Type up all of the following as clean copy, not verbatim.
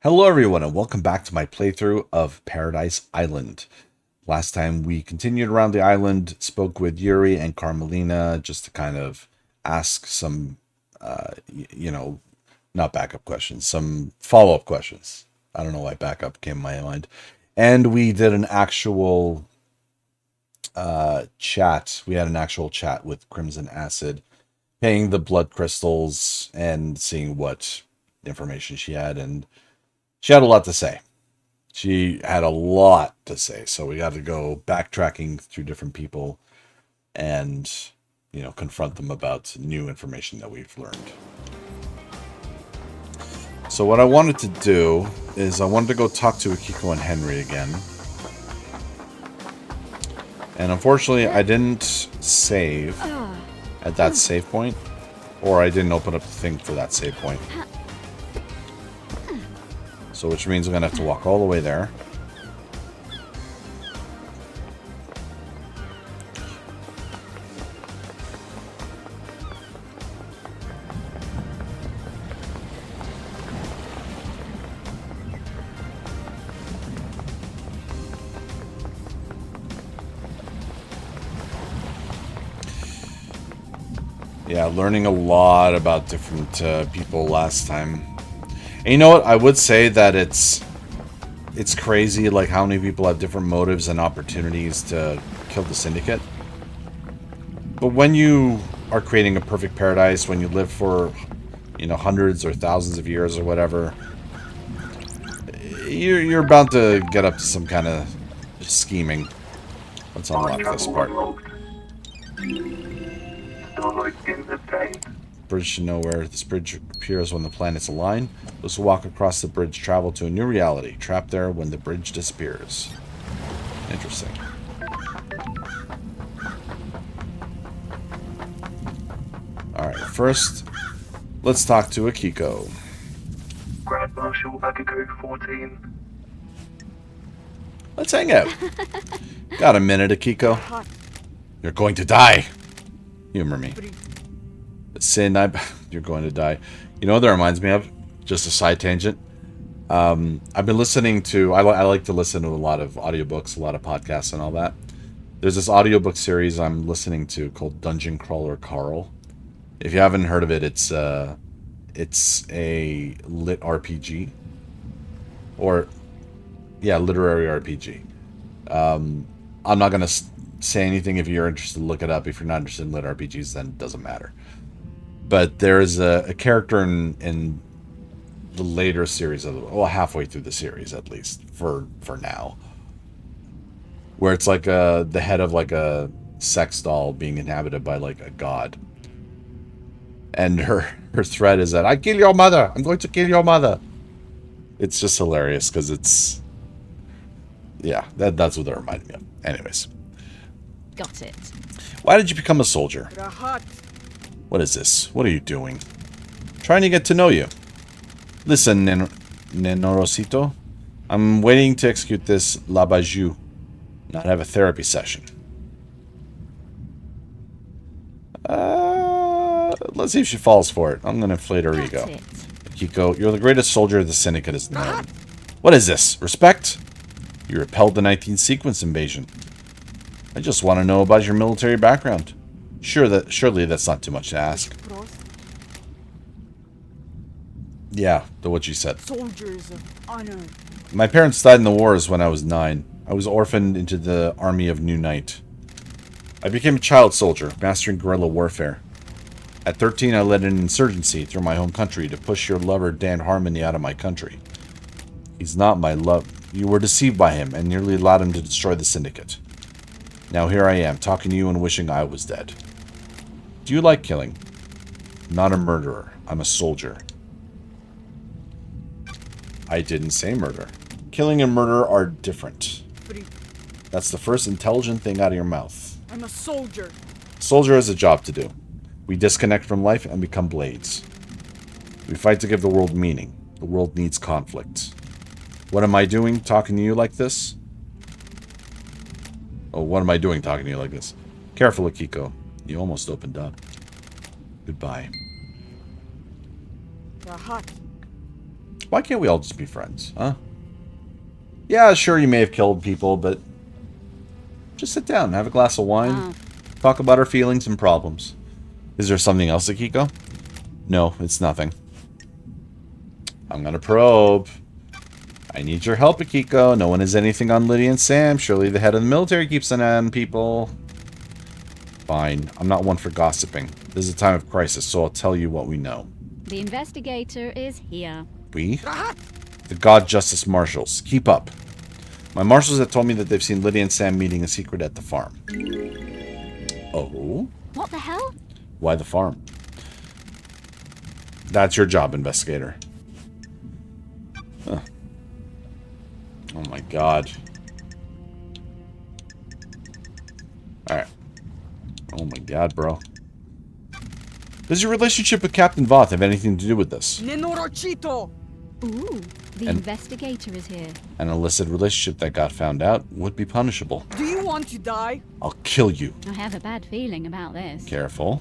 Hello everyone and welcome back to my playthrough of Paradise Island. Last time we continued around the island, spoke with Yuri and Carmelina just to kind of ask some, not backup questions, some follow-up questions. I don't know why backup came to my mind. And we did an actual chat. We had an actual chat with Crimson Acid, paying the blood crystals and seeing what information she had, and she had a lot to say. She had a lot to say, so we got to go backtracking through different people and, confront them about new information that we've learned. So what I wanted to do is I wanted to go talk to Akiko and Henry again. And unfortunately, I didn't save at that save point, or I didn't open up the thing for that save point. So which means I'm going to have to walk all the way there. Yeah, learning a lot about different people last time. And you know what? I would say that it's crazy, like how many people have different motives and opportunities to kill the Syndicate. But when you are creating a perfect paradise, when you live for, hundreds or thousands of years or whatever, you're bound to get up to some kind of scheming. Let's unlock this part. Bridge to nowhere. This bridge appears when the planets align. Those who walk across the bridge travel to a new reality, trapped there when the bridge disappears. Interesting. Alright, first, let's talk to Akiko. Grand Marshal Akiko 14. Let's hang out. Got a minute, Akiko? You're going to die. Humor me. Sin, you're going to die. You know what that reminds me of? Just a side tangent. I've been listening to, I like to listen to a lot of audiobooks, a lot of podcasts and all that. There's this audiobook series I'm listening to called Dungeon Crawler Carl. If you haven't heard of it, it's a lit RPG. Or, yeah, literary RPG. I'm not going to say anything. If you're interested, look it up. If you're not interested in lit RPGs, then it doesn't matter. But there's a character in the later series halfway through the series at least for now, where it's like the head of like a sex doll being inhabited by like a god, and her threat is that I kill your mother. I'm going to kill your mother. It's just hilarious because it's that's what that reminded me of. Anyways, got it. Why did you become a soldier? What is this? What are you doing? Trying to get to know you. Listen, Nenorosito. I'm waiting to execute this Labaju, not have a therapy session. Let's see if she falls for it. I'm going to inflate her ego. Kiko, you're the greatest soldier the Syndicate has known. What is this? Respect? You repelled the 19th sequence invasion. I just want to know about your military background. Surely that's not too much to ask. Yeah, what you said. Soldiers of honor. My parents died in the wars when I was 9. I was orphaned into the army of New Knight. I became a child soldier, mastering guerrilla warfare. At 13, I led an insurgency through my home country to push your lover Dan Harmony out of my country. He's not my love. You were deceived by him and nearly allowed him to destroy the Syndicate. Now here I am, talking to you and wishing I was dead. Do you like killing? I'm not a murderer. I'm a soldier. I didn't say murder. Killing and murder are different. That's the first intelligent thing out of your mouth. I'm a soldier. Soldier has a job to do. We disconnect from life and become blades. We fight to give the world meaning. The world needs conflict. What am I doing talking to you like this? Oh, what am I doing talking to you like this? Careful, Akiko. You almost opened up. Goodbye. Rahat. Why can't we all just be friends, huh? Yeah, sure, you may have killed people, but just sit down, have a glass of wine, Oh. talk about our feelings and problems. Is there something else, Akiko? No, it's nothing. I'm gonna probe. I need your help, Akiko. No one has anything on Lydia and Sam. Surely the head of the military keeps an eye on people. Fine. I'm not one for gossiping. This is a time of crisis, so I'll tell you what we know. The investigator is here. We? The God Justice Marshals. Keep up. My marshals have told me that they've seen Lydia and Sam meeting in secret at the farm. Oh? What the hell? Why the farm? That's your job, investigator. Huh. Oh my god. Alright. Oh my god, bro. Does your relationship with Captain Voth have anything to do with this? Nenorochito! Ooh, the investigator is here. An illicit relationship that got found out would be punishable. Do you want to die? I'll kill you. I have a bad feeling about this. Careful.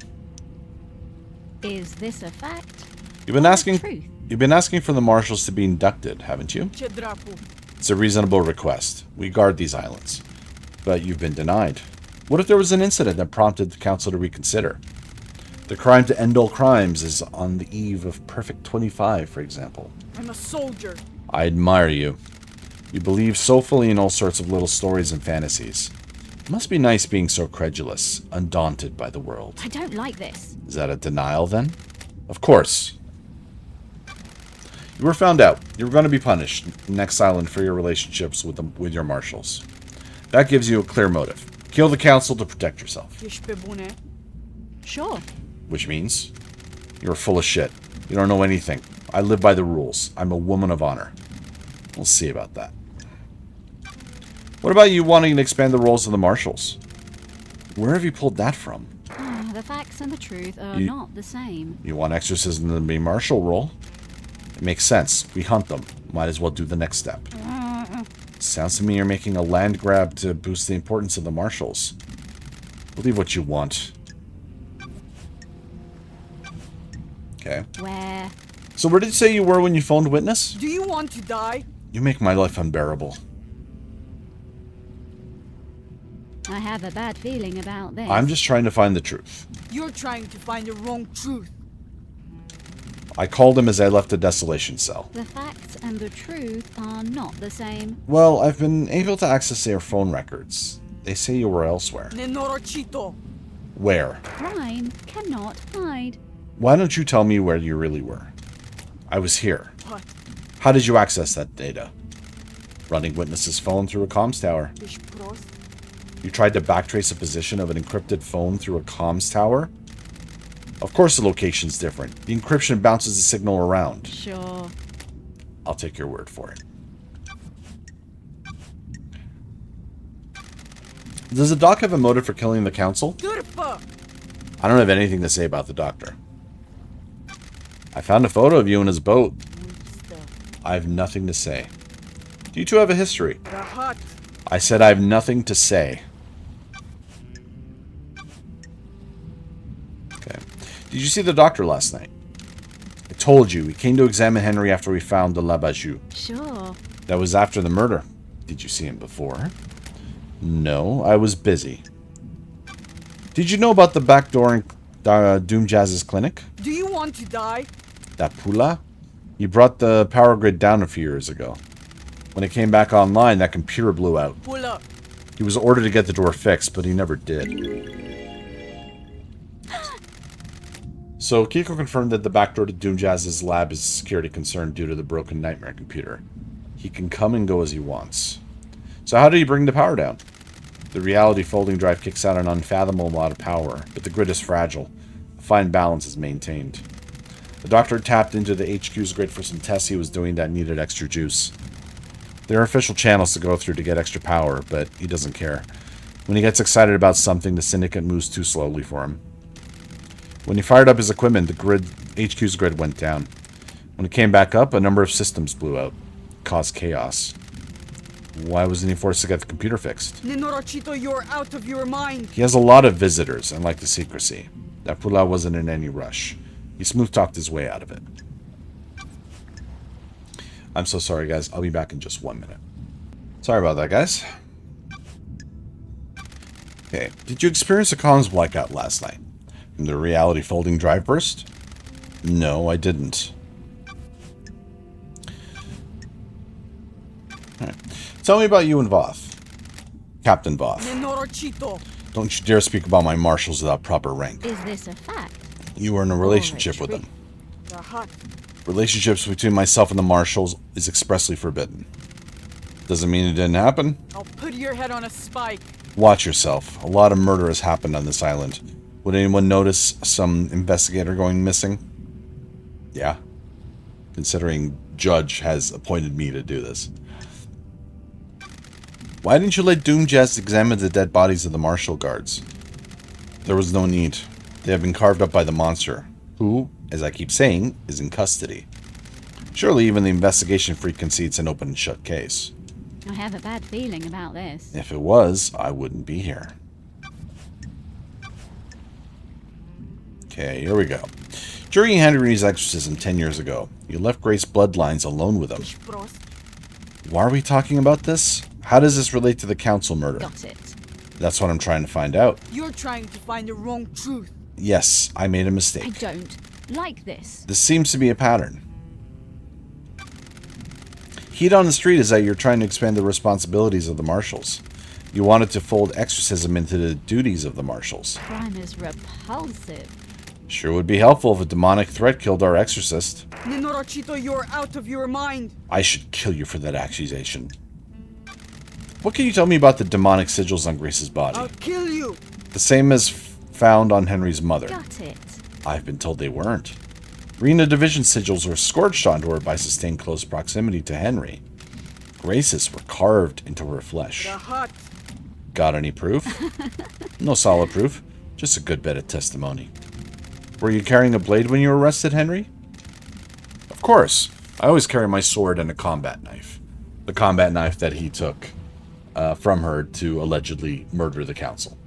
Is this a fact? You've been or asking truth? You've been asking for the marshals to be inducted, haven't you? Chedrapu. It's a reasonable request. We guard these islands. But you've been denied. What if there was an incident that prompted the council to reconsider? The crime to end all crimes is on the eve of Perfect 25, for example. I'm a soldier. I admire you. You believe so fully in all sorts of little stories and fantasies. It must be nice being so credulous, undaunted by the world. I don't like this. Is that a denial, then? Of course. You were found out. You were going to be punished next island for your relationships with your marshals. That gives you a clear motive. Kill the council to protect yourself. Kishpebune. Sure. Which means you're full of shit. You don't know anything. I live by the rules. I'm a woman of honor. We'll see about that. What about you wanting to expand the roles of the marshals? Where have you pulled that from? The facts and the truth are You- not the same. You want exorcism to be marshal role? It makes sense. We hunt them. Might as well do the next step. Sounds to me you're making a land grab to boost the importance of the marshals. Believe what you want. Okay. Where? So where did you say you were when you phoned witness? Do you want to die? You make my life unbearable. I have a bad feeling about this. I'm just trying to find the truth. You're trying to find the wrong truth. I called him as I left the desolation cell. The facts and the truth are not the same. Well, I've been able to access their phone records. They say you were elsewhere. Nenorochito. Where? Crime cannot hide. Why don't you tell me where you really were? I was here. What? How did you access that data? Running witness's phone through a comms tower. Kishpros. You tried to backtrace a position of an encrypted phone through a comms tower? Of course the location's different. The encryption bounces the signal around. Sure. I'll take your word for it. Does the doc have a motive for killing the council? Turpa. I don't have anything to say about the doctor. I found a photo of you in his boat. I have nothing to say. Do you two have a history? Rahat. I said I have nothing to say. Okay. Did you see the doctor last night? I told you. We came to examine Henry after we found the Labajou. Sure. That was after the murder. Did you see him before? No, I was busy. Did you know about the back door in Doom Jazz's clinic? Do you want to die? That Pula? He brought the power grid down a few years ago. When it came back online, that computer blew out. Pull up. He was ordered to get the door fixed, but he never did. So, Kiko confirmed that the back door to Doom Jazz's lab is a security concern due to the broken nightmare computer. He can come and go as he wants. So how did he bring the power down? The reality folding drive kicks out an unfathomable amount of power, but the grid is fragile. A fine balance is maintained. The doctor tapped into the HQ's grid for some tests he was doing that needed extra juice. There are official channels to go through to get extra power, but he doesn't care. When he gets excited about something, the syndicate moves too slowly for him. When he fired up his equipment, HQ's grid went down. When it came back up, a number of systems blew out. It caused chaos. Why wasn't he forced to get the computer fixed? Nenorochito, you're out of your mind. He has a lot of visitors and like the secrecy. That Pula wasn't in any rush. He smooth-talked his way out of it. I'm so sorry, guys. I'll be back in just 1 minute. Sorry about that, guys. Okay. Did you experience a comms blackout last night? From the reality folding drive burst? No, I didn't. Alright. Tell me about you and Voth. Captain Voth. Nenorochito. Don't you dare speak about my marshals without proper rank. Is this a fact? You were in a relationship with them. The hut. Relationships between myself and the marshals is expressly forbidden. Doesn't mean it didn't happen. I'll put your head on a spike. Watch yourself. A lot of murder has happened on this island. Would anyone notice some investigator going missing? Yeah. Considering Judge has appointed me to do this. Why didn't you let Doomjazz examine the dead bodies of the marshal guards? There was no need. They have been carved up by the monster, who, as I keep saying, is in custody. Surely even the investigation freak concedes an open and shut case. I have a bad feeling about this. If it was, I wouldn't be here. Okay, here we go. During Henry's exorcism 10 years ago, you left Grace's bloodlines alone with him. Why are we talking about this? How does this relate to the council murder? Got it. That's what I'm trying to find out. You're trying to find the wrong truth. Yes, I made a I mistake. don't like this. This seems to be a pattern. Heat on the street is that you're trying to expand the responsibilities of the marshals. You wanted to fold exorcism into the duties of the marshals. Crime is repulsive. Sure would be helpful if a demonic threat killed our exorcist. Nenorochito, you're out of your mind. I should kill you for that accusation. What can you tell me about the demonic sigils on Grace's body? I'll kill you. The same as found on Henry's mother. Got it. I've been told they weren't. Rena Division sigils were scorched onto her by sustained close proximity to Henry. Grace's were carved into her flesh. The hut. Got any proof? No solid proof, just a good bit of testimony. Were you carrying a blade when you were arrested, Henry? Of course. I always carry my sword and a combat knife. The combat knife that he took from her to allegedly murder the council.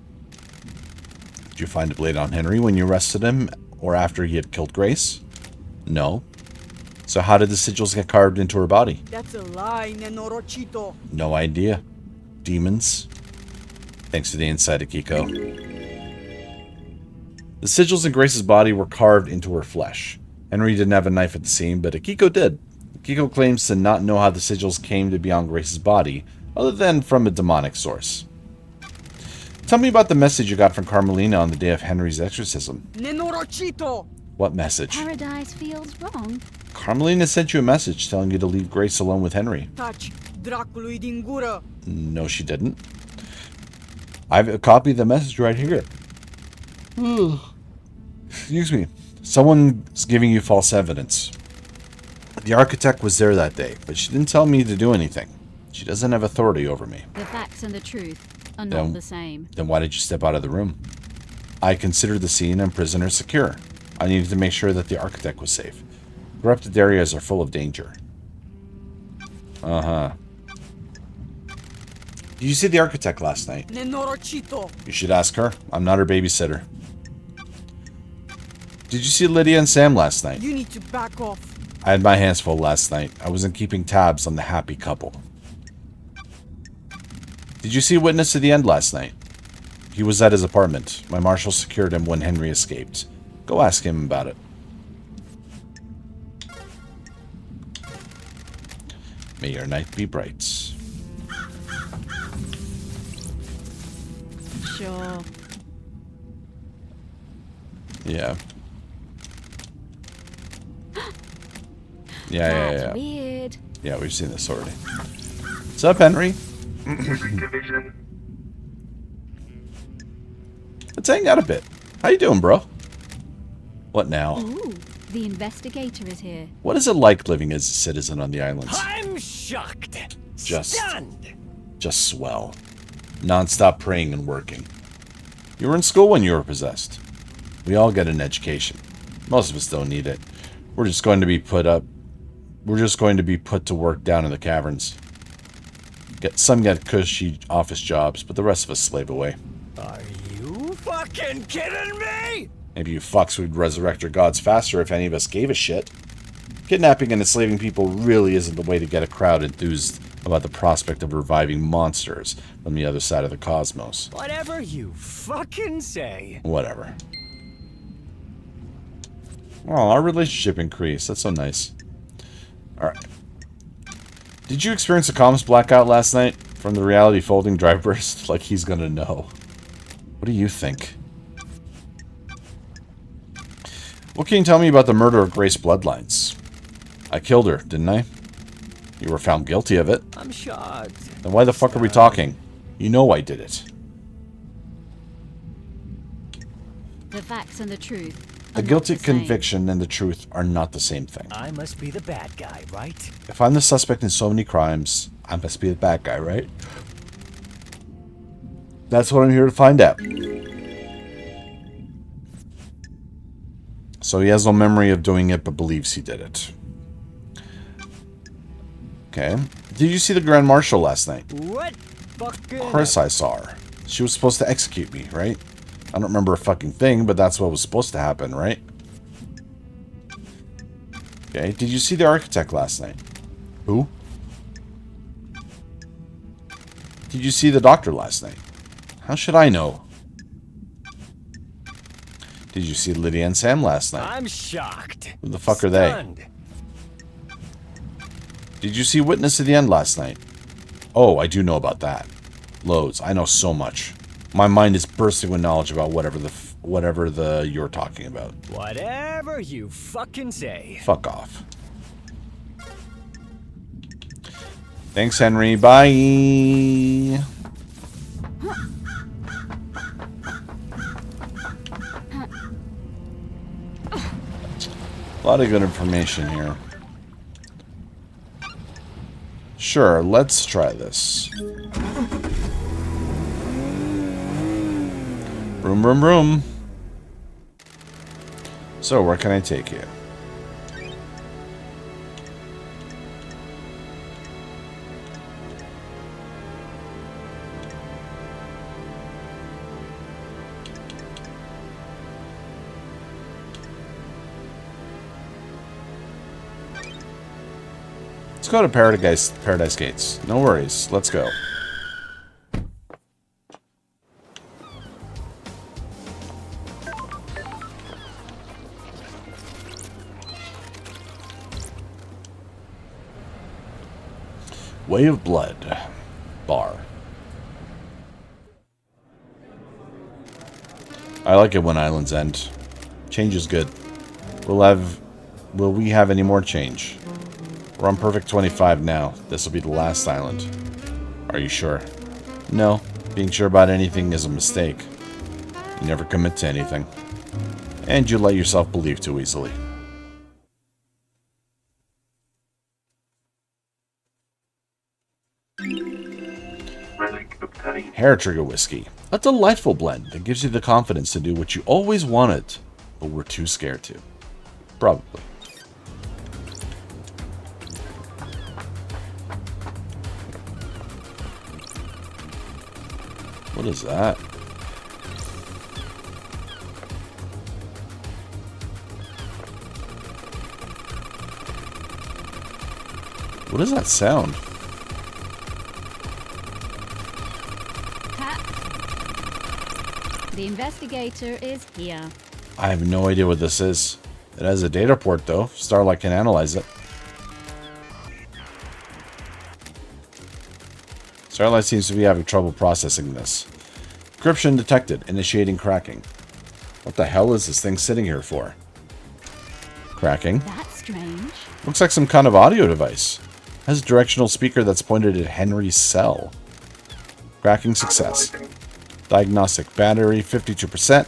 Did you find a blade on Henry when you arrested him or after he had killed Grace? No. So how did the sigils get carved into her body? That's a lie, Nenorochito. No idea. Demons. Thanks for the insight, Akiko. The sigils in Grace's body were carved into her flesh. Henry didn't have a knife at the scene, but Akiko did. Akiko claims to not know how the sigils came to be on Grace's body, other than from a demonic source. Tell me about the message you got from Carmelina on the day of Henry's exorcism. Nenorochito! What message? Paradise feels wrong. Carmelina sent you a message telling you to leave Grace alone with Henry. Touch Dracului din gură. No, she didn't. I have a copy of the message right here. Excuse me. Someone's giving you false evidence. The architect was there that day, but she didn't tell me to do anything. She doesn't have authority over me. The facts and the truth are not Then- the same. Then why did you step out of the room? I considered the scene and prisoner secure. I needed to make sure that the architect was safe. Corrupted areas are full of danger. Uh-huh. Did you see the architect last night? Nenorochito! You should ask her. I'm not her babysitter. Did you see Lydia and Sam last night? You need to back off. I had my hands full last night. I wasn't keeping tabs on the happy couple. Did you see a witness to the end last night? He was at his apartment. My marshal secured him when Henry escaped. Go ask him about it. May your night be bright. Sure. Yeah. That's Yeah. weird. Yeah, we've seen this already. What's up, Henry? Division. Let's hang out a bit. How you doing, bro? What now? Ooh, the investigator is here. What is it like living as a citizen on the islands? I'm shocked. Just- Stunned. Just swell. Non-stop praying and working. You were in school when you were possessed. We all get an education. Most of us don't need it. We're just going to be put to work down in the caverns. Some get cushy office jobs, but the rest of us slave away. Are you fucking kidding me? Maybe you fucks would resurrect your gods faster if any of us gave a shit. Kidnapping and enslaving people really isn't the way to get a crowd enthused about the prospect of reviving monsters from the other side of the cosmos. Whatever you fucking say. Whatever. Oh, our relationship increased. That's so nice. Alright. Did you experience a comms blackout last night? From the reality folding drive burst? Like he's gonna know. What do you think? What can you tell me about the murder of Grace Bloodlines? I killed her, didn't I? You were found guilty of it. I'm shocked. Then why the fuck are we talking? You know I did it. The facts and the truth. The guilty conviction and the truth are not the same thing. I must be the bad guy, right? If I'm the suspect in so many crimes, I must be the bad guy, right? That's what I'm here to find out. So he has no memory of doing it, but believes he did it. Okay. Did you see the Grand Marshal last night? What fucking... Of course I saw her. She was supposed to execute me, right? I don't remember a fucking thing, but that's what was supposed to happen, right? Okay. Did you see the architect last night? Who? Did you see the doctor last night? How should I know? Did you see Lydia and Sam last night? I'm shocked. Who the fuck are they? Stunned. Did you see Witness to the End last night? Oh, I do know about that. Loads. I know so much. My mind is bursting with knowledge about whatever the you're talking about. Whatever you fucking say. Fuck off. Thanks, Henry. Bye. A lot of good information here. Sure, let's try this. Vroom, vroom, vroom. So, where can I take you? Let's go to Paradise Gates. No worries. Let's go. Way of Blood. Bar. I like it when islands end. Change is good. Will we have any more change? We're on perfect 25 now. This will be the last island. Are you sure? No. Being sure about anything is a mistake. You never commit to anything. And you let yourself believe too easily. Hair Trigger Whiskey. A delightful blend that gives you the confidence to do what you always wanted, but were too scared to. Probably. What is that? What is that sound? Pat, the investigator is here. I have no idea what this is. It has a data port though. Starlight can analyze it. Starlight seems to be having trouble processing this. Encryption detected. Initiating cracking. What the hell is this thing sitting here for? Cracking. That's strange. Looks like some kind of audio device. Has a directional speaker that's pointed at Henry's cell. Cracking success. Diagnostic battery 52%.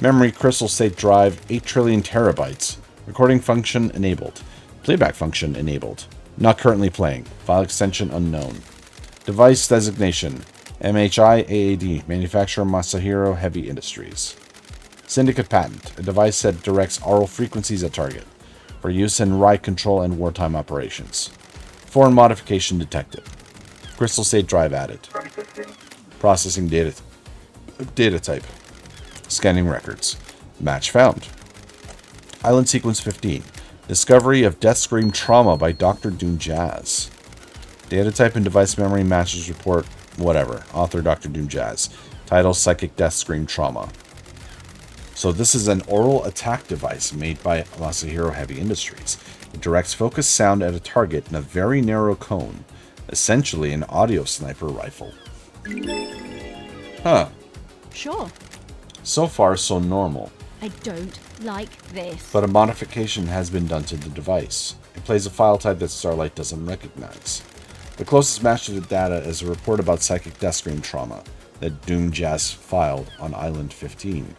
Memory crystal state drive 8 trillion terabytes. Recording function enabled. Playback function enabled. Not currently playing. File extension unknown. Device designation. MHI AAD. Manufacturer Masahiro Heavy Industries. Syndicate patent. A device that directs aural frequencies at target. For use in riot control and wartime operations. Foreign modification detected. Crystal state drive added. Processing data type. Scanning records. Match found. Island sequence 15. Discovery of Death Scream Trauma by Dr. Doom Jazz. Data type and device memory matches report. Whatever. Author Dr. Doom Jazz. Title Psychic Death Scream Trauma. So this is an oral attack device made by Masahiro Heavy Industries. It directs focused sound at a target in a very narrow cone. Essentially an audio sniper rifle. Huh. Sure. So far, so normal. I don't like this. But a modification has been done to the device. It plays a file type that Starlight doesn't recognize. The closest match to the data is a report about psychic death scream trauma that Doom Jazz filed on Island 15.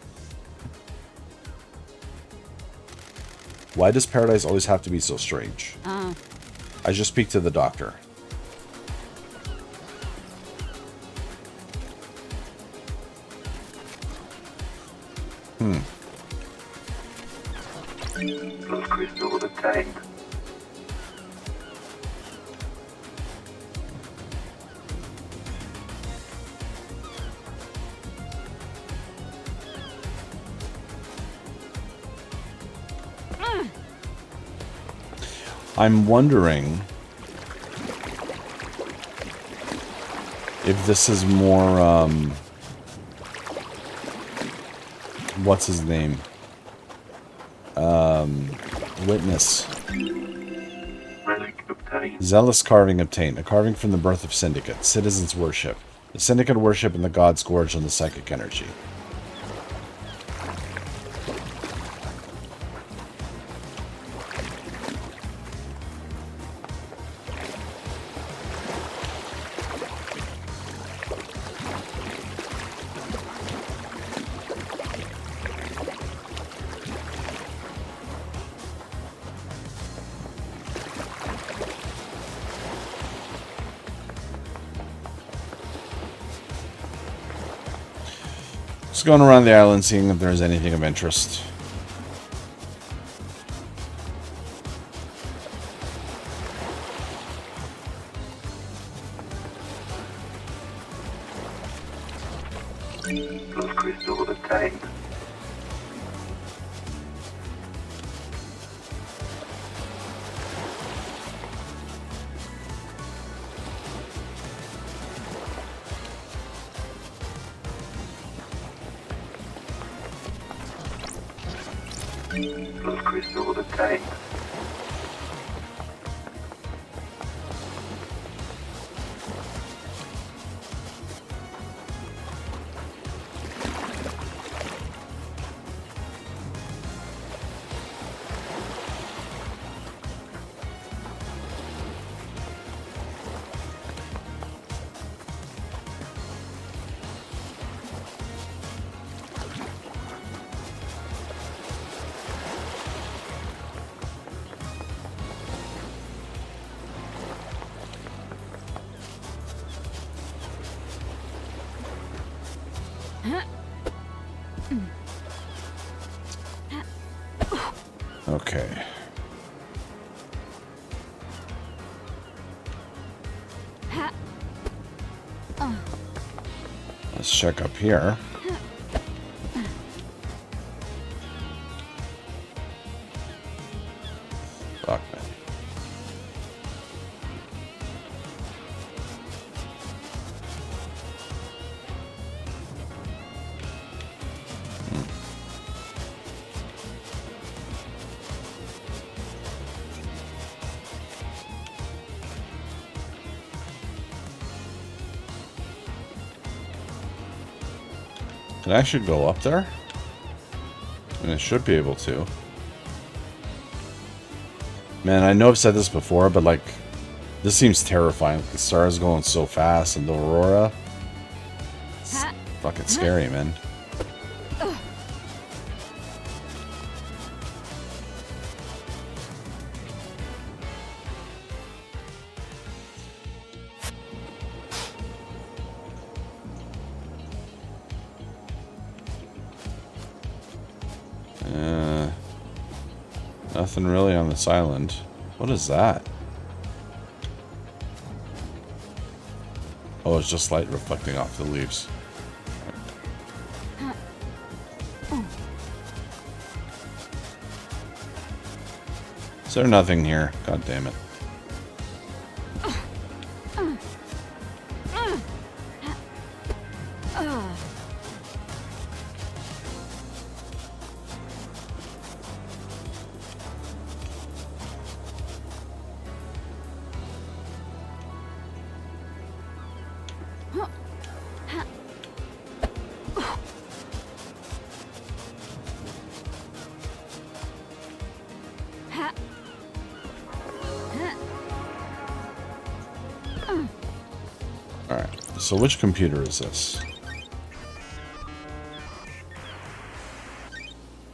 Why does Paradise always have to be so strange? I should speak to the doctor. Those crystals obtained. I'm wondering if this is more, what's his name? Witness. Relic obtained. Zealous carving obtained. A carving from the birth of Syndicate. Citizens worship. The Syndicate worship and the gods gorge on the psychic energy. Just going around the island seeing if there's anything of interest. Those crystals obtained. Those crystals obtained. Okay. Let's check up here. Fuck, man. Can I actually go up there? And it should be able to. Man, I know I've said this before, but like, this seems terrifying. The stars going so fast and the aurora. It's fucking scary, man. Nothing really on this island. What is that? Oh, it's just light reflecting off the leaves. there nothing here? God damn it. Alright, so which computer is this?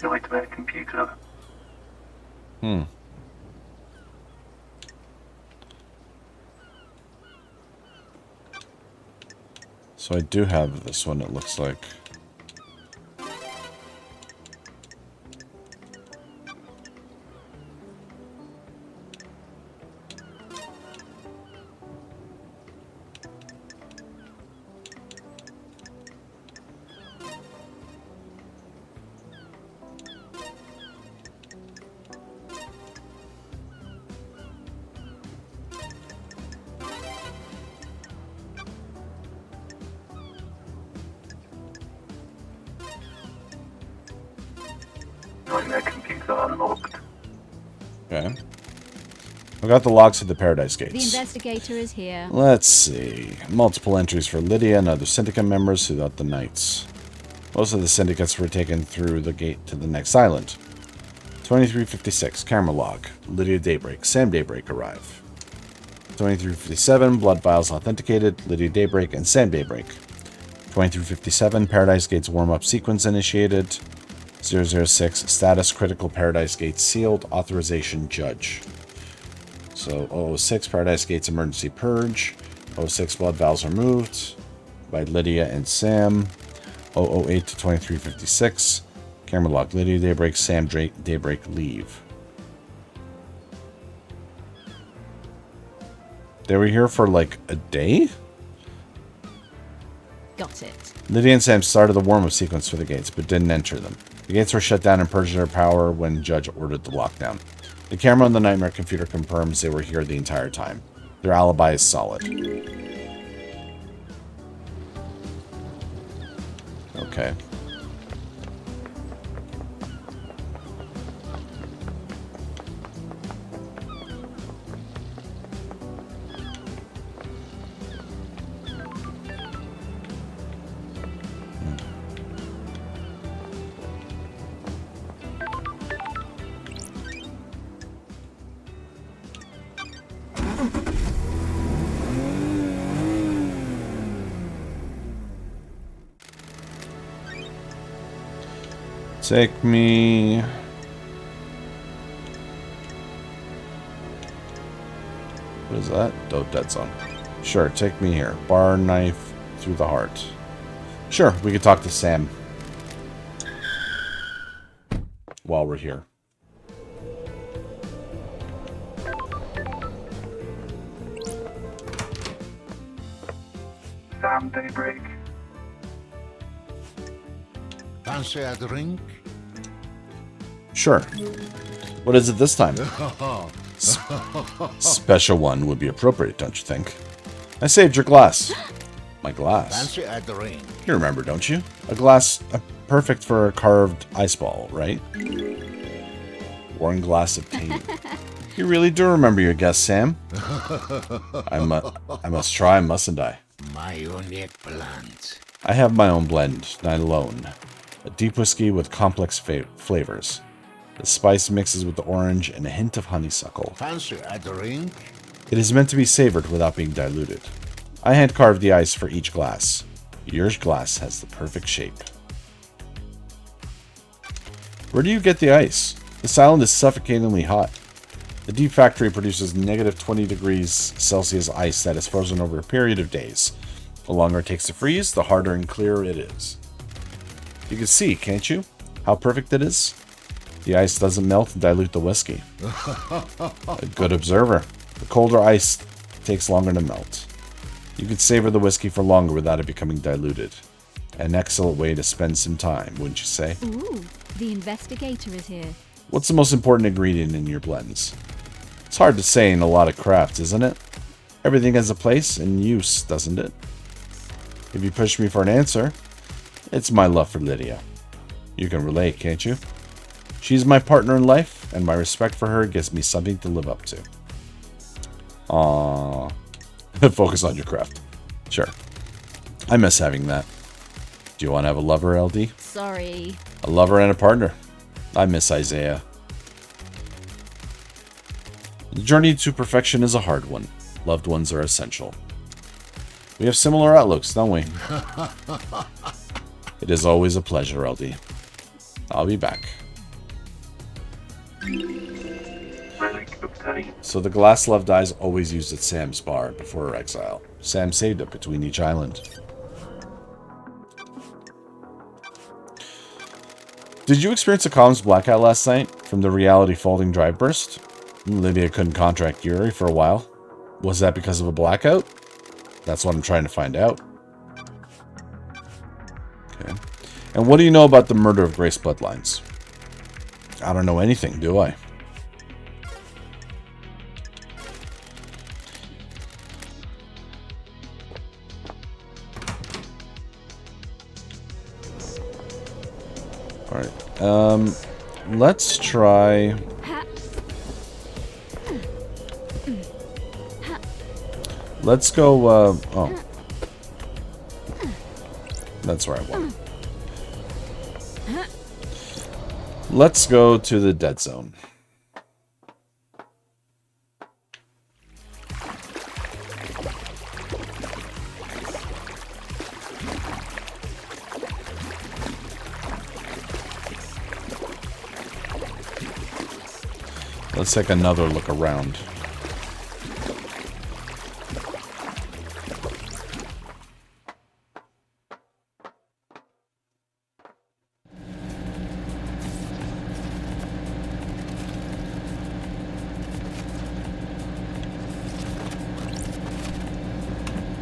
Nightmare computer. Hmm. So I do have this one, it looks like. Nightmare computer unlocked. Okay. I got the locks of the Paradise The Gates. investigator is here. Let's see. Multiple entries for Lydia and other syndicate members throughout the nights. Most of the syndicates were taken through the gate to the next island. 2356, camera log. Lydia Daybreak, Sam Daybreak arrive. 2357, blood vials authenticated. Lydia Daybreak and Sam Daybreak. 2357, Paradise Gates warm-up sequence initiated. 006, status critical Paradise Gates sealed. Authorization judge. So 006, Paradise Gates emergency purge. 006, blood valves removed by Lydia and Sam. 008 to 2356. Camera log. Lydia Daybreak, Sam Daybreak leave. They were here for like a day? Got it. Lydia and Sam started the warm-up sequence for the gates, but didn't enter them. The gates were shut down and purged their power when Judge ordered the lockdown. The camera on the Nightmare computer confirms they were here the entire time. Their alibi is solid. Okay. Take me... What is that? Oh, dead zone. Sure, take me here. Bar knife through the heart. Sure, we could talk to Sam while we're here. Sam Daybreak. Fancy a drink? Sure. What is it this time? Special one would be appropriate, don't you think? I saved your glass. My glass. Fancy a drink? You remember, don't you? A glass perfect for a carved ice ball, right? Worn glass obtained. You really do remember your guess, Sam. I must try, mustn't I? My unique plant. I have my own blend, not alone. A deep whiskey with complex flavors. The spice mixes with the orange and a hint of honeysuckle. Fancy a drink? It is meant to be savored without being diluted. I hand-carved the ice for each glass. Your glass has the perfect shape. Where do you get the ice? This island is suffocatingly hot. The Deep Factory produces negative 20 degrees Celsius ice that is frozen over a period of days. The longer it takes to freeze, the harder and clearer it is. You can see, can't you, how perfect it is? The ice doesn't melt and dilute the whiskey. A good observer. The colder ice takes longer to melt. You can savor the whiskey for longer without it becoming diluted. An excellent way to spend some time, wouldn't you say? Ooh, the investigator is here. What's the most important ingredient in your blends? It's hard to say in a lot of crafts, isn't it? Everything has a place and use, doesn't it? If you push me for an answer, it's my love for Lydia. You can relate, can't you? She's my partner in life, and my respect for her gives me something to live up to. Aww. Focus on your craft. Sure. I miss having that. Do you want to have a lover, LD? Sorry. A lover and a partner. I miss Isaiah. The journey to perfection is a hard one. Loved ones are essential. We have similar outlooks, don't we? It is always a pleasure, LD. I'll be back. So the glass love dies always used at Sam's bar before her exile. Sam saved it between each island. Did you experience a comms blackout last night from the reality folding drive burst? Lydia couldn't contract Yuri for a while. Was that because of a blackout? That's what I'm trying to find out. Okay. And what do you know about the murder of Grace Bloodlines? I don't know anything, do I? Alright. Let's try... Let's go, oh. That's where I want. Let's go to the dead zone. Let's take another look around.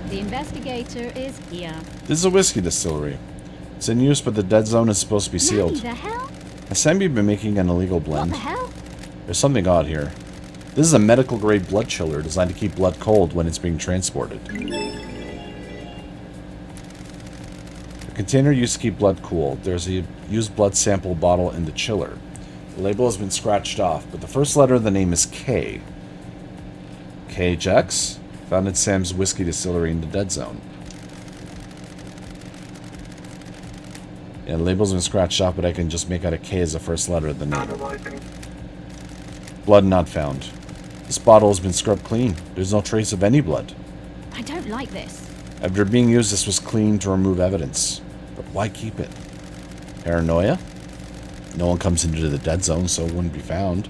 The investigator is here. This is a whiskey distillery. It's in use, but the dead zone is supposed to be sealed. Nanny, the hell? Has Sammy been making an illegal blend? What the hell? There's something odd here. This is a medical-grade blood chiller designed to keep blood cold when it's being transported. The container used to keep blood cool. There's a used blood sample bottle in the chiller. The label has been scratched off, but the first letter of the name is K. K. Jex? Found at Sam's whiskey distillery in the dead zone. Yeah, the label's been scratched off, but I can just make out a K as the first letter of the name. Blood not found. This bottle has been scrubbed clean. There's no trace of any blood. I don't like this. After being used, this was cleaned to remove evidence. But why keep it? Paranoia? No one comes into the dead zone, so it wouldn't be found.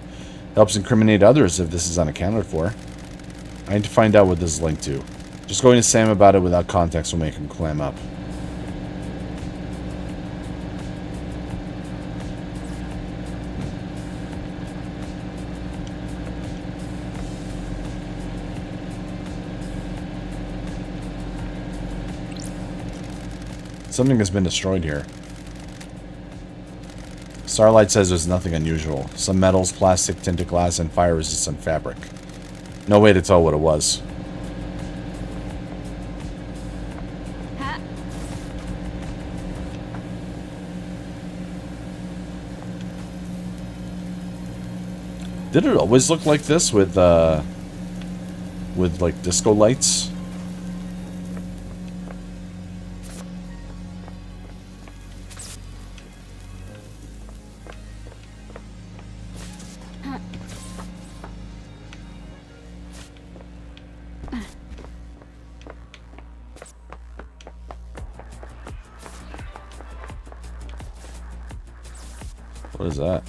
Helps incriminate others if this is unaccounted for. I need to find out what this is linked to. Just going to Sam about it without context will make him clam up. Something has been destroyed here. Starlight says there's nothing unusual. Some metals, plastic, tinted glass, and fire-resistant fabric. No way to tell what it was. Did it always look like this with like disco lights? What is that?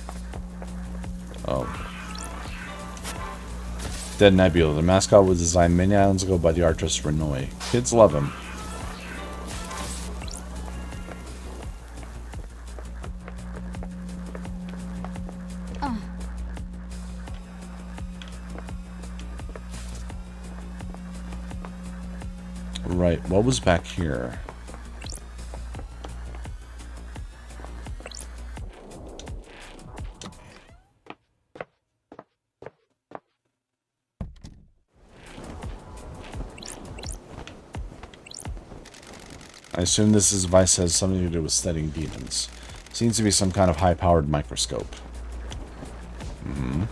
Oh. Dead Nebula. The mascot was designed many islands ago by the artist Renoy. Kids love him. Right, what was back here? I assume this device has something to do with studying demons. Seems to be some kind of high-powered microscope. I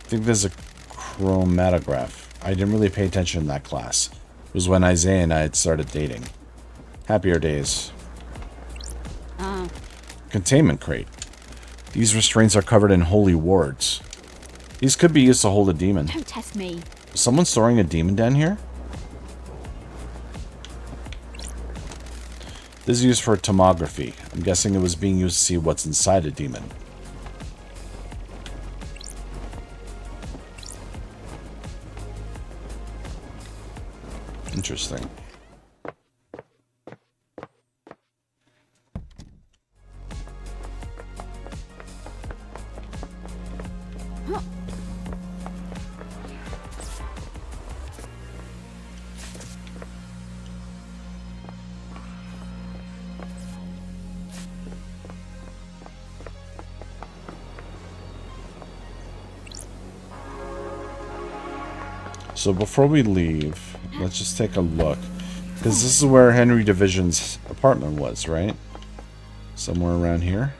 think there's a chromatograph. I didn't really pay attention in that class. It was when Isaiah and I had started dating. Happier days. Oh, Containment crate. These restraints are covered in holy wards. These could be used to hold a demon. don't test me. Is someone storing a demon down here? This is used for tomography. I'm guessing it was being used to see what's inside a demon. Interesting. So before we leave, let's just take a look. Because this is where Henry Division's apartment was, right? Somewhere around here.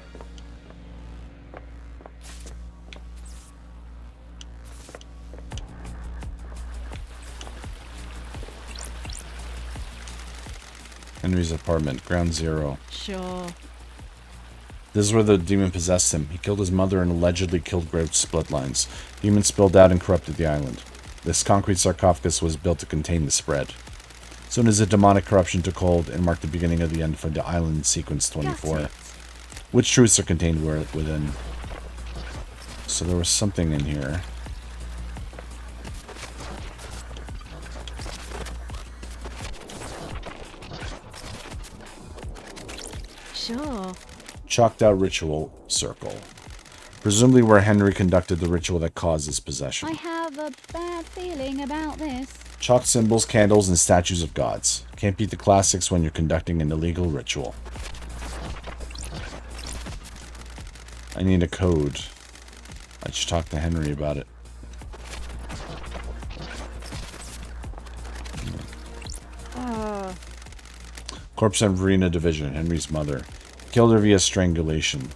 Henry's apartment, ground zero. Sure. This is where the demon possessed him. He killed his mother and allegedly killed Graves' bloodlines. Demon spilled out and corrupted the island. This concrete sarcophagus was built to contain the spread. Soon as the demonic corruption took hold and marked the beginning of the end for the island sequence 24. Which truths are contained within? So there was something in here. Sure. Chalked out ritual circle. Presumably where Henry conducted the ritual that caused his possession. I have a bad feeling about this. Chalked symbols, candles, and statues of gods. Can't beat the classics when you're conducting an illegal ritual. I need a code. I should talk to Henry about it. Corpse of Verena Division, Henry's mother. Killed her via strangulation.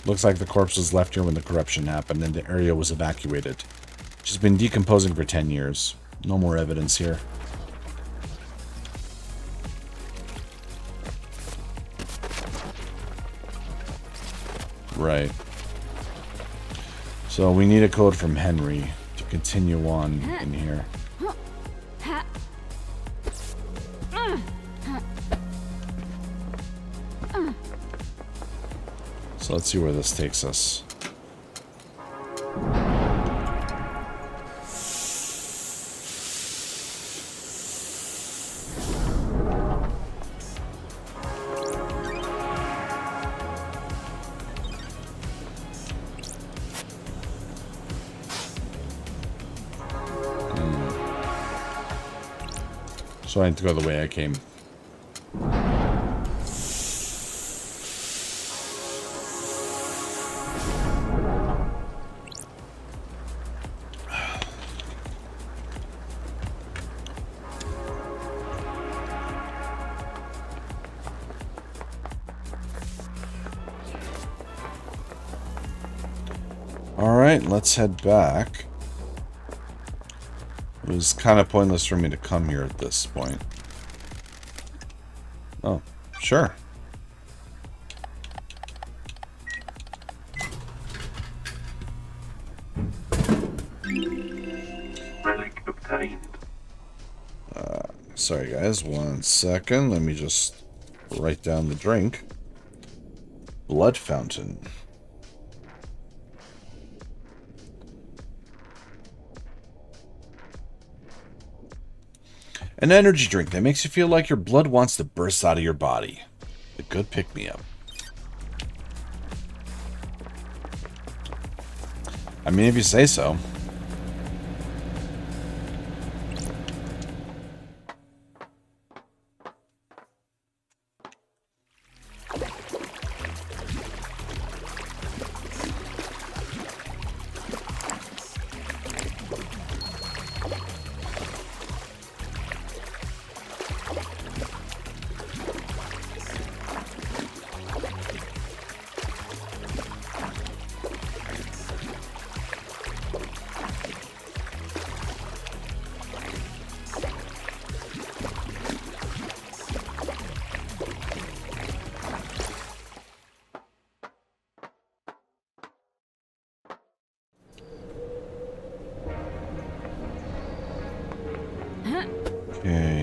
Looks like the corpse was left here when the corruption happened and the area was evacuated. She's been decomposing for 10 years. No more evidence here. Right. So we need a code from Henry to continue on in here. So let's see where this takes us. So I need to go the way I came. Alright, let's head back. It was kind of pointless for me to come here at this point. Oh, sure. Relic obtained. Sorry guys, 1 second. Let me just write down the drink. Blood fountain. An energy drink that makes you feel like your blood wants to burst out of your body. A good pick-me-up. I mean, if you say so.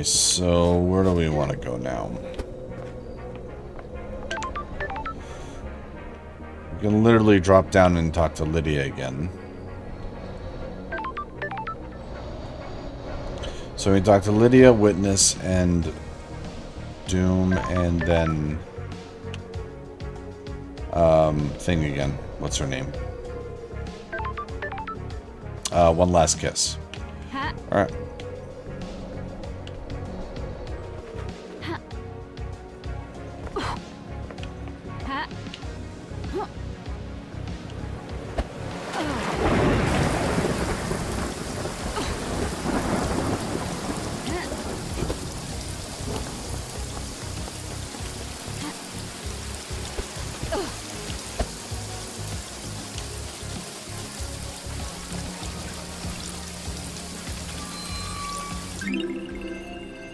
Okay, so where do we want to go now? We can literally drop down and talk to Lydia again. So we talk to Lydia, Witness, and Doom, and then thing again. What's her name? One Last Kiss. Ha. Alright. Ha. Ha.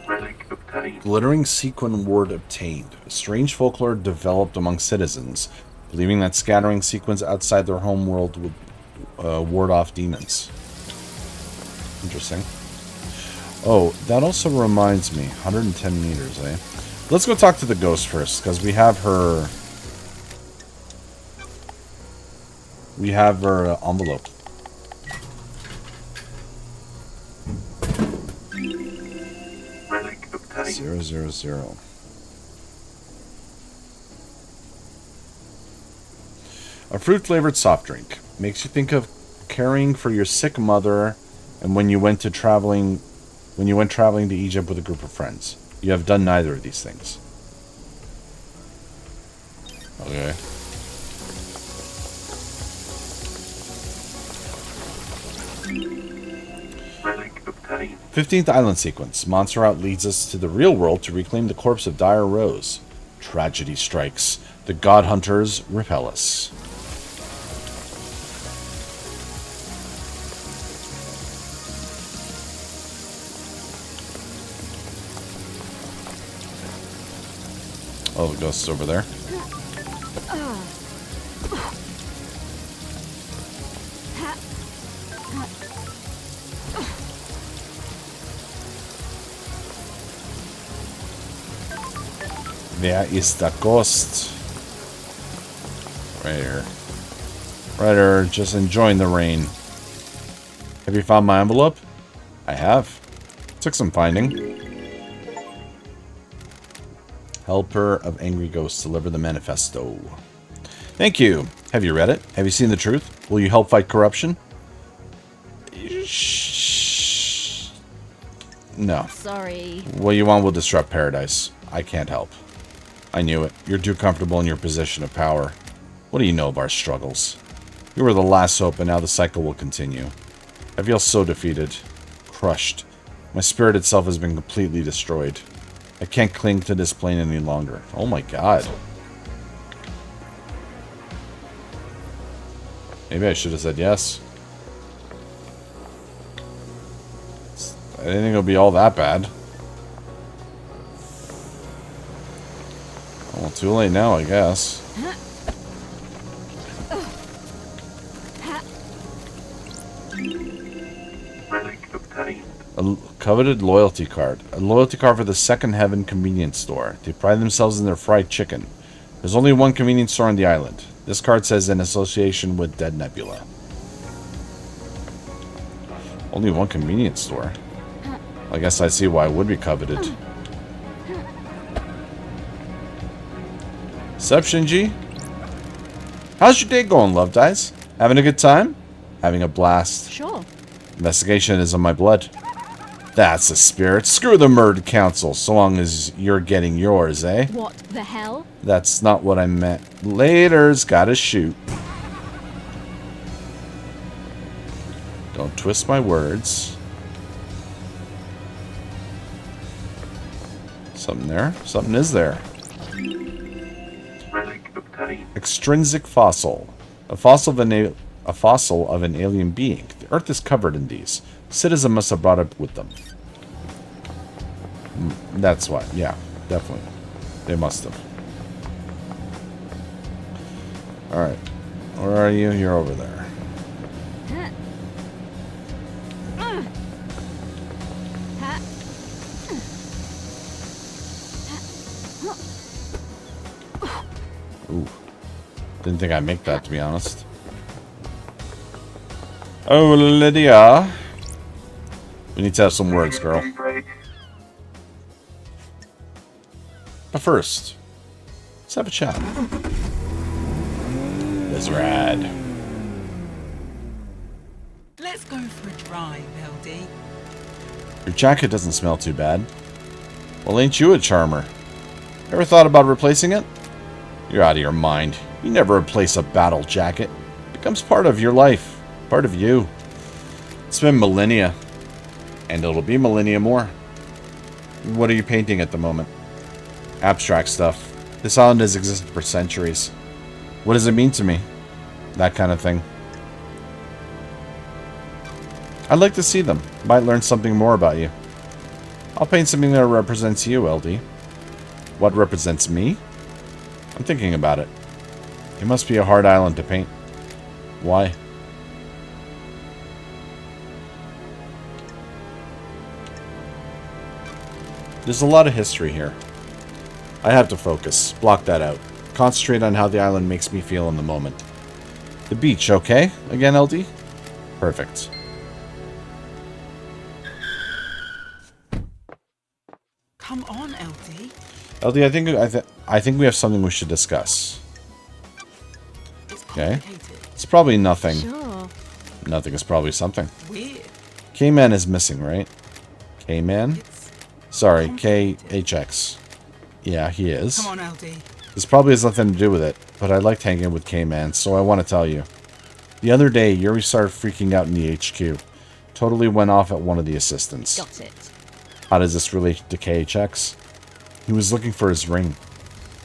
Relic obtained. Glittering sequin ward obtained. A strange folklore developed among citizens, believing that scattering sequins outside their home world would ward off demons. Interesting. Oh, that also reminds me. 110 meters, eh? Let's go talk to the ghost first, because we have her... We have her envelope. Relic obtained. 000. A fruit-flavored soft drink. Makes you think of caring for your sick mother and when you went traveling to Egypt with a group of friends. You have done neither of these things. Okay. Relic obtained. 15th Island Sequence. Monster Out leads us to the real world to reclaim the corpse of Dire Rose. Tragedy strikes. The God Hunters repel us. Oh, the ghost's over there. Where is the ghost? Right here. Right here, just enjoying the rain. Have you found my envelope? I have. Took some finding. Helper of Angry Ghosts, deliver the manifesto. Thank you. Have you read it? Have you seen the truth? Will you help fight corruption? Shh. No. Sorry. What you want will disrupt paradise. I can't help. I knew it. You're too comfortable in your position of power. What do you know of our struggles? You were the last hope, and now the cycle will continue. I feel so defeated. Crushed. My spirit itself has been completely destroyed. I can't cling to this plane any longer. Oh my god. Maybe I should have said yes. I didn't think it would be all that bad. Well, too late now, I guess. Relic obtained. A coveted loyalty card. A loyalty card for the Second Heaven convenience store. They pride themselves in their fried chicken. There's only one convenience store on the island. This card says in association with Dead Nebula. Only one convenience store. I guess I see why it would be coveted. Sup, Shinji? How's your day going, Love Dice? Having a good time? Having a blast. Sure. Investigation is on my blood. That's the spirit. Screw the murder council, so long as you're getting yours, eh? What the hell? That's not what I meant. Later's gotta shoot. Don't twist my words. Something there? Something is there. Relic obtained. Extrinsic fossil. A fossil of an alien being. The Earth is covered in these. Citizen must have brought it with them. That's why. Yeah, definitely. They must have. Alright. Where are you? You're over there. Didn't think I'd make that, to be honest. Oh, Lydia. We need to have some words, girl. But first, let's have a chat. That's rad. Let's go for a drive, LD. Your jacket doesn't smell too bad. Well, ain't you a charmer? Ever thought about replacing it? You're out of your mind. You never replace a battle jacket. It becomes part of your life. Part of you. It's been millennia. And it'll be millennia more. What are you painting at the moment? Abstract stuff. This island has existed for centuries. What does it mean to me? That kind of thing. I'd like to see them. Might learn something more about you. I'll paint something that represents you, LD. What represents me? I'm thinking about it. It must be a hard island to paint. Why? There's a lot of history here. I have to focus. Block that out. Concentrate on how the island makes me feel in the moment. The beach, okay? Again, LD? Perfect. Come on, LD. LD, I think we have something we should discuss. It's Okay. complicated. It's probably nothing. Sure. Nothing is probably something. Weird. K-Man is missing, right? K-Man? It's... Sorry, complicated. KHX. Yeah, he is. Come on, LD. This probably has nothing to do with it, but I liked hanging with K-Man, so I want to tell you. The other day, Yuri started freaking out in the HQ. Totally went off at one of the assistants. Got it. How does this relate to KHX? He was looking for his ring.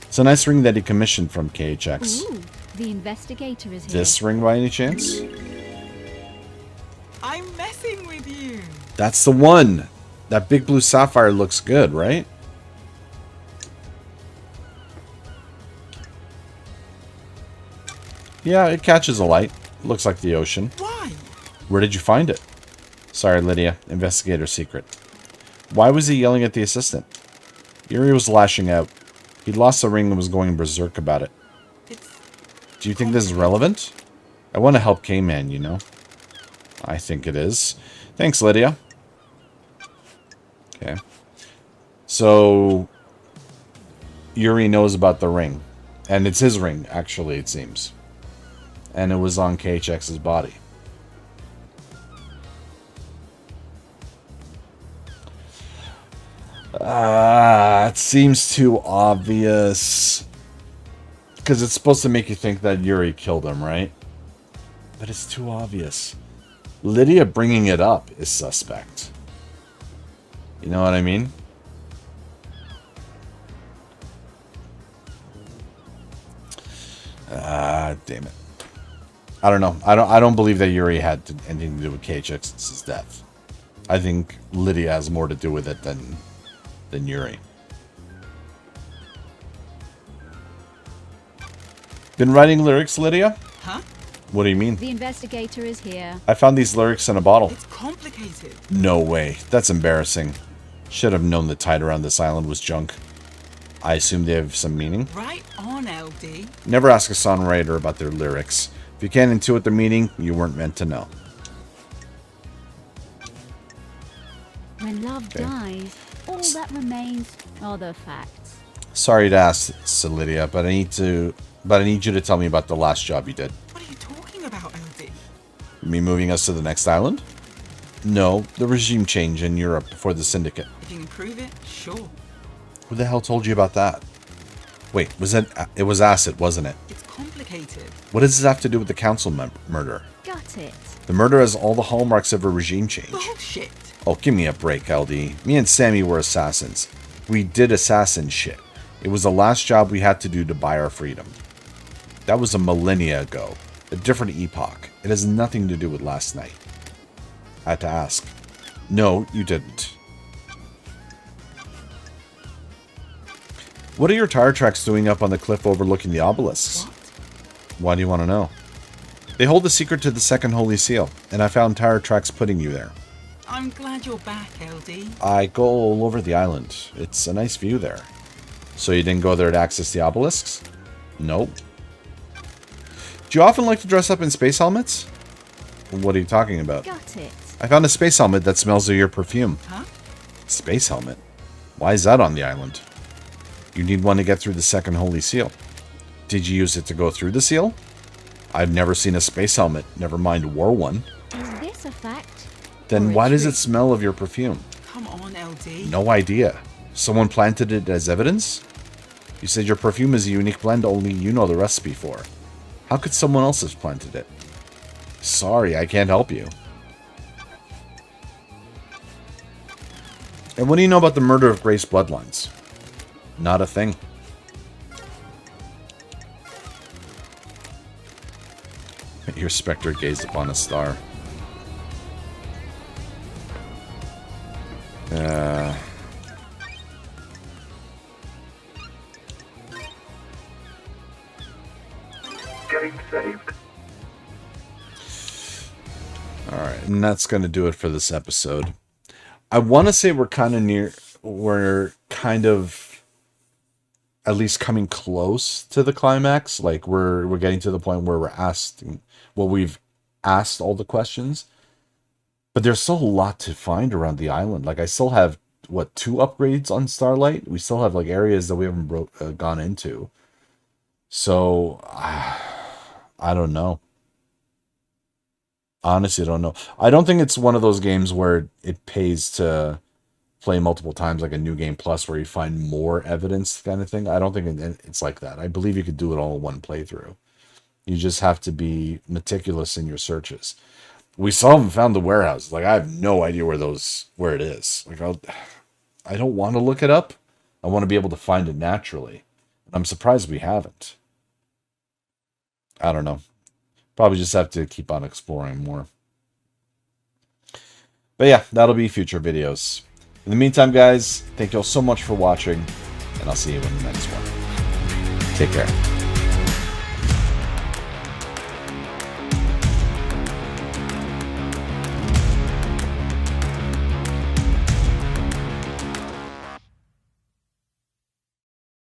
It's a nice ring that he commissioned from KHX. Ooh, the investigator is here. This ring by any chance? I'm messing with you. That's the one! That big blue sapphire looks good, right? Yeah, it catches a light. Looks like the ocean. Why? Where did you find it? Sorry, Lydia. Investigator secret. Why was he yelling at the assistant? Yuri was lashing out. He'd lost the ring and was going berserk about it. It's... Do you think this is relevant? I want to help K-Man, you know. I think it is. Thanks, Lydia. Okay. So, Yuri knows about the ring. And it's his ring, actually, it seems. And it was on KHX's body. It seems too obvious. Because it's supposed to make you think that Yuri killed him, right? But it's too obvious. Lydia bringing it up is suspect. You know what I mean? Damn it. I don't know. I don't believe that Yuri had anything to do with KHX's death. I think Lydia has more to do with it than Yuri. Been writing lyrics, Lydia? Huh? What do you mean? The investigator is here. I found these lyrics in a bottle. It's complicated. No way. That's embarrassing. Should have known the tide around this island was junk. I assume they have some meaning. Right on, LD. Never ask a songwriter about their lyrics. If you can't intuit their meaning, you weren't meant to know. When love Okay. dies, all that remains are the facts. Sorry to ask, Lydia, but I need you to tell me about the last job you did. What are you talking about, LD? Me moving us to the next island? No, the regime change in Europe before the syndicate. If you can prove it, sure. Who the hell told you about that? Wait, it was acid, wasn't it? It's complicated. What does this have to do with the council murder? Got it. The murder has all the hallmarks of a regime change. Bullshit. Oh, give me a break, LD. Me and Sammy were assassins. We did assassin shit. It was the last job we had to do to buy our freedom. That was a millennia ago. A different epoch. It has nothing to do with last night. I had to ask. No, you didn't. What are your tire tracks doing up on the cliff overlooking the obelisks? What? Why do you want to know? They hold the secret to the second holy seal, and I found tire tracks putting you there. I'm glad you're back, LD. I go all over the island. It's a nice view there. So you didn't go there to access the obelisks? Nope. Do you often like to dress up in space helmets? What are you talking about? Got it. I found a space helmet that smells of your perfume. Huh? Space helmet? Why is that on the island? You need one to get through the second holy seal. Did you use it to go through the seal? I've never seen a space helmet, never mind wore one. Is this a fact? Then or a why does it truth? smell of your perfume? Come on, LD. No idea. Someone planted it as evidence? You said your perfume is a unique blend only you know the recipe for. How could someone else have planted it? Sorry, I can't help you. And what do you know about the murder of Grace bloodlines? Not a thing. Your specter gazed upon a star. Getting saved. Alright, and that's going to do it for this episode. I want to say we're kind of at least coming close to the climax. Like we're getting to the point where we've asked all the questions. But there's still a lot to find around the island. Like I still have 2 upgrades on Starlight. We still have like areas that we haven't gone into. So I don't know. Honestly, I don't know. I don't think it's one of those games where it pays to play multiple times, like a New Game Plus, where you find more evidence kind of thing. I don't think it's like that. I believe you could do it all in one playthrough. You just have to be meticulous in your searches. We still haven't found the warehouse. Like I have no idea where it is. Like I don't want to look it up. I want to be able to find it naturally. I'm surprised we haven't. I don't know. Probably just have to keep on exploring more. But yeah, that'll be future videos. In the meantime, guys, thank you all so much for watching, and I'll see you in the next one. Take care.